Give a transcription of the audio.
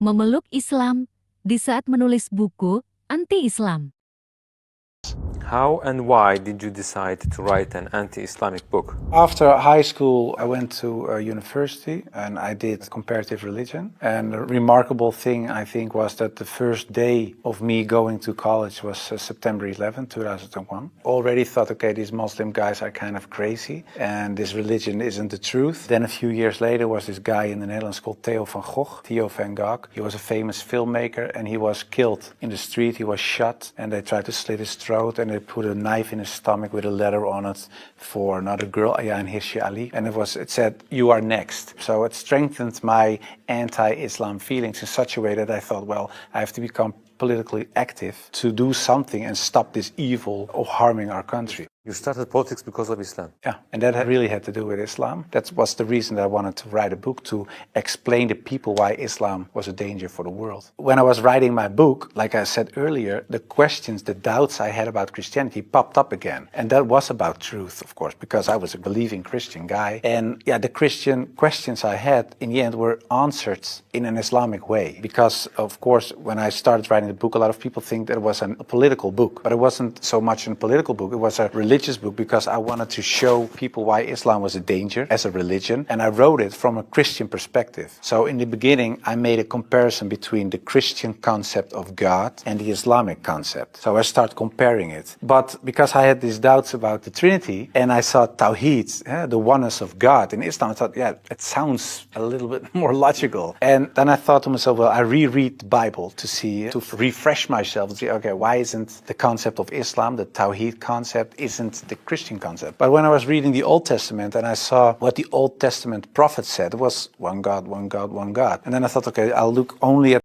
memeluk Islam di saat menulis buku anti-Islam. How and why did you decide to write an anti-Islamic book? After high school, I went to university and I did comparative religion. And the remarkable thing, I think, was that the first day of me going to college was September 11, 2001. Already thought, okay, these Muslim guys are kind of crazy and this religion isn't the truth. Then a few years later was this guy in the Netherlands called Theo Van Gogh, Theo Van Gogh. He was a famous filmmaker and he was killed in the street. He was shot and they tried to slit his throat and they put a knife in his stomach with a letter on it for another girl, and Hirsi Ali. And it said, "You are next." So it strengthened my anti-Islam feelings in such a way that I thought, well, I have to become politically active to do something and stop this evil of harming our country. You started politics because of Islam. Yeah, and that really had to do with Islam. That was the reason that I wanted to write a book, to explain to people why Islam was a danger for the world. When I was writing my book, like I said earlier, the questions, the doubts I had about Christianity popped up again. And that was about truth, of course, because I was a believing Christian guy. And yeah, the Christian questions I had in the end were answered in an Islamic way. Because, of course, when I started writing the book, a lot of people think that it was a political book. But it wasn't so much a political book, it was a religious book, because I wanted to show people why Islam was a danger as a religion, and I wrote it from a Christian perspective. So in the beginning I made a comparison between the Christian concept of God and the Islamic concept. So I started comparing it. But because I had these doubts about the Trinity and I saw Tawheed, the oneness of God in Islam, I thought, yeah, it sounds a little bit more logical. And then I thought to myself, well, I reread the Bible to refresh myself, to see, okay, why isn't the concept of Islam, the Tawheed concept, isn't the Christian concept? But when I was reading the Old Testament and I saw what the Old Testament prophets said, it was one God, one God, one God. And then I thought, okay, I'll look only at